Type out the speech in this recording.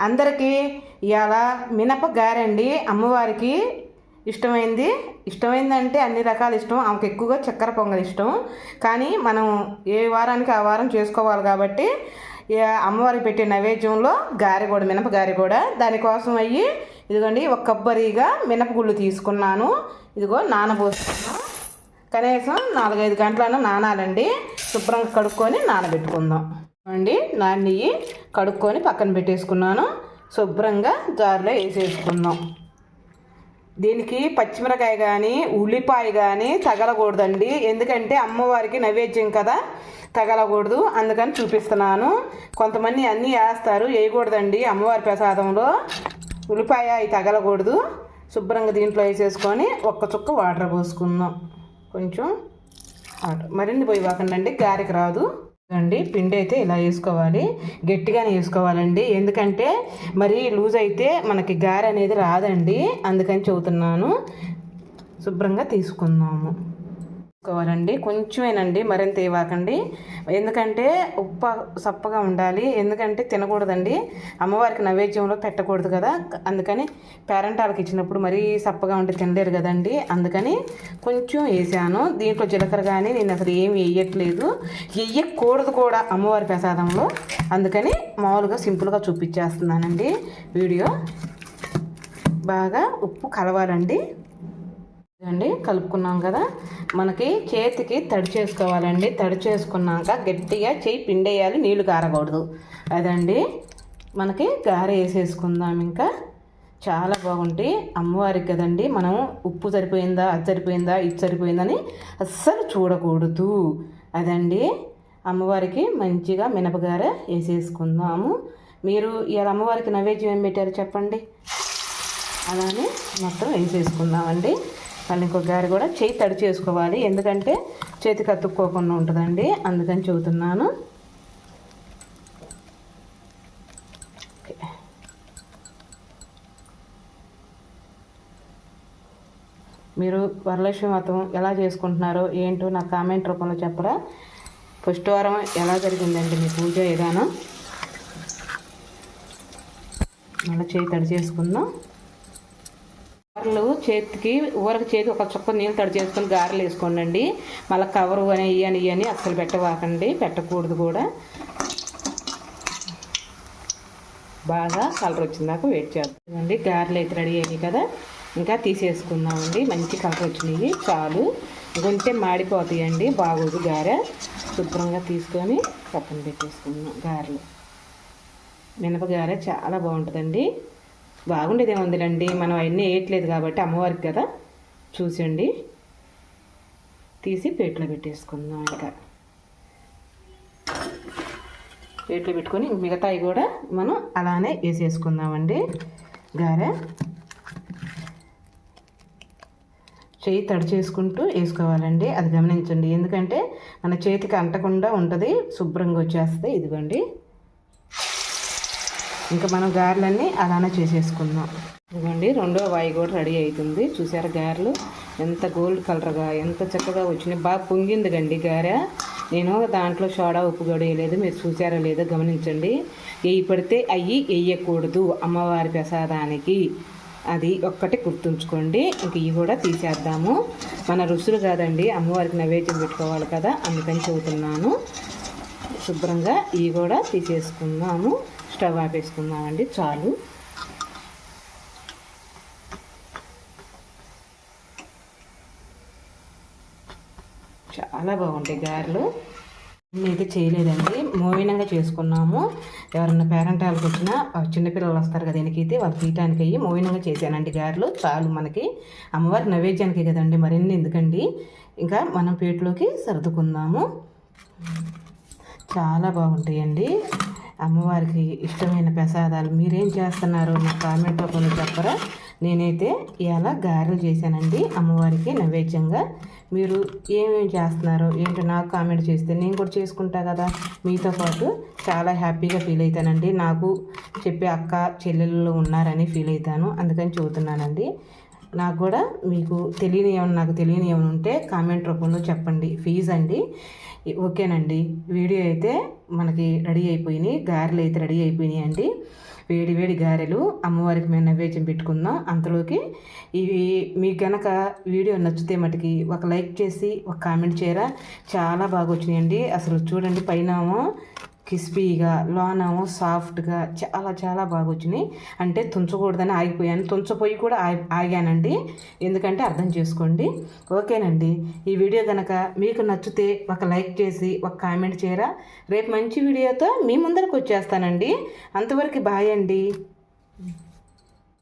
అందరికీ ఇవాళ మినప గారెండి. అమ్మవారికి ఇష్టమైందంటే అన్ని రకాలు ఇష్టం. ఆమెకు ఎక్కువగా చక్కెర పొంగల్ ఇష్టం. కానీ మనం ఏ వారానికి ఆ వారం చేసుకోవాలి కాబట్టి అమ్మవారికి పెట్టే నైవేద్యంలో గారె కూడా, మినప గారె కూడా. దానికోసం ఇదిగోండి ఒక కొబ్బరిగా మినపగుళ్ళు తీసుకున్నాను. ఇదిగో నానబోసుకున్నాను. కనీసం 4-5 గంటలైనా నానాలండి. శుభ్రంగా కడుక్కొని నానబెట్టుకుందాం అండి. నాని కడుక్కొని పక్కన పెట్టేసుకున్నాను. శుభ్రంగా జార్లో వేసేసుకుందాం. దీనికి పచ్చిమిరకాయ కానీ ఉల్లిపాయ కానీ తగలకూడదండి. ఎందుకంటే అమ్మవారికి నైవేద్యం కదా, తగలకూడదు. అందుకని చూపిస్తున్నాను. కొంతమంది అన్నీ వేస్తారు, వేయకూడదండి. అమ్మవారి ప్రసాదంలో ఉల్లిపాయ అవి తగలకూడదు. శుభ్రంగా దీంట్లో వేసేసుకొని ఒక్క చుక్క వాటర్ పోసుకుందాం. కొంచెం వాటర్ మరిన్ని పోయివాకండి, గారెకి రాదు అండి. పిండి అయితే ఇలా వేసుకోవాలి, గట్టిగానే వేసుకోవాలండి. ఎందుకంటే మరి లూజ్ అయితే మనకి గారె అనేది రాదండి. అందుకని చెబుతున్నాను. శుభ్రంగా తీసుకుందాము తీసుకోవాలండి. కొంచెమేనండి, మరింత ఇవ్వకండి. ఎందుకంటే సప్పగా ఉండాలి. ఎందుకంటే తినకూడదండి, అమ్మవారికి నైవేద్యంలో పెట్టకూడదు కదా. అందుకని పేరెంటాలకు ఇచ్చినప్పుడు మరీ సప్పగా ఉంటే తినలేరు కదండి. అందుకని కొంచెం వేసాను. దీంట్లో జీలకర్ర కానీ నేను అసలు ఏమి వేయట్లేదు, వేయకూడదు కూడా అమ్మవారి ప్రసాదంలో. అందుకని మామూలుగా సింపుల్గా చూపించేస్తున్నానండి వీడియో. బాగా ఉప్పు కలవాలండి అండి. కలుపుకున్నాం కదా, మనకి చేతికి తడి చేసుకోవాలండి. తడి చేసుకున్నాక గట్టిగా చేయి పిండేయాలి, నీళ్లు కారకూడదు. అదండి మనకి గారె వేసేసుకుందాం. ఇంకా చాలా బాగుంటాయి అమ్మవారికి కదండి. మనం ఉప్పు సరిపోయిందా, అది సరిపోయిందా, ఇది సరిపోయిందని అస్సలు చూడకూడదు. అదండి అమ్మవారికి మంచిగా మినపగారె వేసేసుకుందాము. మీరు ఇవాళ అమ్మవారికి నైవేద్యం ఏం పెట్టారు చెప్పండి. అలానే మొత్తం వేసేసుకుందామండి. మళ్ళీ ఇంకో గారె కూడా చేయి తడి చేసుకోవాలి, ఎందుకంటే చేతికి అతుక్కోకుండా ఉంటుందండి. అందుకని చెబుతున్నాను. మీరు వరలక్ష్మి వ్రతం ఎలా చేసుకుంటున్నారో ఏంటో నాకు కామెంట్ రూపంలో చెప్పరా. ఫస్ట్ వారం ఎలా జరిగిందండి మీ పూజ విధానం. మళ్ళీ చేయి తడి చేసుకుందాం. గారెలు చేతికి ఒక చుక్క నీళ్ళు తడి చేసుకొని గారెలు వేసుకోండి. మళ్ళీ కవరు అని ఇవని అస్సలు పెట్టవాకండి, పెట్టకూడదు కూడా. బాగా కలర్ వచ్చిందాక వెయిట్ చేస్తామండి. గారెలు అయితే రెడీ అయ్యాయి కదా, ఇంకా తీసేసుకుందామండి. మంచి కలర్ వచ్చినాయి చాలు. గుంటే మాడిపోతాయండి, బాగోదు గారె. శుభ్రంగా తీసుకొని పక్కన పెట్టేసుకుందాం. గారెలు మినపగారె చాలా బాగుంటుందండి. బాగుండేది ఏముందిలండి, మనం అవన్నీ వేయట్లేదు కాబట్టి అమ్మవారికి కదా. చూసండి, తీసి ప్లేట్లో పెట్టేసుకుందాం. ఇంకా ప్లేట్లో పెట్టుకొని మిగతాయి కూడా మనం అలానే వేసేసుకుందామండి. గారె చేయి తడి చేసుకుంటూ వేసుకోవాలండి, అది గమనించండి. ఎందుకంటే మన చేతికి అంటకుండా ఉంటుంది, శుభ్రంగా వచ్చేస్తుంది. ఇదిగోండి ఇంకా మనం గారెలన్నీ అలానే చేసేసుకుందాం. ఇదిగోండి రెండో వాయి కూడా రెడీ అవుతుంది. చూసారా గారెలు ఎంత గోల్డ్ కలర్గా ఎంత చక్కగా వచ్చినాయి. బాగా పొంగింది కండి గారె. నేను దాంట్లో సోడా ఉప్పు కూడా వేయలేదు, మీరు చూసారా లేదో గమనించండి. వేయి పడితే అవి వేయకూడదు అమ్మవారి ప్రసాదానికి, అది ఒక్కటి గుర్తుంచుకోండి. ఇంక ఇవి కూడా తీసేద్దాము. మన రుసులు కాదండి, అమ్మవారికి నైవేద్యం పెట్టుకోవాలి కదా, అందుకని చెబుతున్నాను. శుభ్రంగా ఇవి కూడా తీసేసుకుందాము. స్టవ్ ఆపేసుకుందామండి, చాలు. చాలా బాగుంటాయి గారెలు. అయితే చేయలేదండి, మోయినంగా చేసుకున్నాము. ఎవరన్నా పేరెంటాలకు వచ్చినా చిన్నపిల్లలు వస్తారు కదా, దీనికైతే వాళ్ళు తీయటానికి అయ్యి మోయినంగా చేశానండి గారెలు. చాలు, మనకి అమ్మవారి నైవేద్యానికి కదండి, మరిన్ని ఎందుకండి. ఇంకా మనం ప్లేట్లోకి సర్దుకుందాము. చాలా బాగుంటాయండి అమ్మవారికి ఇష్టమైన ప్రసాదాలు. మీరేం చేస్తున్నారు నాకు కామెంట్ రూపంలో చెప్పరా. నేనైతే ఇలా గారెలు చేశానండి అమ్మవారికి నైవేద్యంగా. మీరు ఏమేమి చేస్తున్నారో ఏంటో నాకు కామెంట్ చేస్తే నేను కూడా చేసుకుంటా కదా మీతో పాటు. చాలా హ్యాపీగా ఫీల్ అవుతానండి. నాకు చెప్పే అక్క చెల్లెళ్ళు ఉన్నారని ఫీల్ అవుతాను, అందుకని చెబుతున్నానండి. నాకు కూడా మీకు నాకు తెలియని ఏమైనా ఉంటే కామెంట్ రూపంలో చెప్పండి. ఫీజ్ అండి ఓకేనండి, వీడియో అయితే మనకి రెడీ అయిపోయినాయి, గారెలు అయితే రెడీ అయిపోయినాయి అండి. వేడి వేడి గారెలు అమ్మవారికి మేము నైవేద్యం పెట్టుకుందాం. అంతలోకి ఇవి మీకు కనుక వీడియో నచ్చితే మటుకి ఒక లైక్ చేసి ఒక కామెంట్ చేయరా. చాలా బాగా వచ్చినాయండి. అసలు చూడండి, పైన క్రిస్పీగా, లోనేమో సాఫ్ట్గా, చాలా చాలా బాగా వచ్చినాయి. అంటే తుంచకూడదని ఆగిపోయాను, తుంచపోయి కూడా ఆగానండి. ఎందుకంటే అర్థం చేసుకోండి. ఓకేనండి, ఈ వీడియో కనుక మీకు నచ్చితే ఒక లైక్ చేసి ఒక కామెంట్ చేయరా. రేపు మంచి వీడియోతో మీ ముందరకు వచ్చేస్తానండి. అంతవరకు బాయ్ అండి.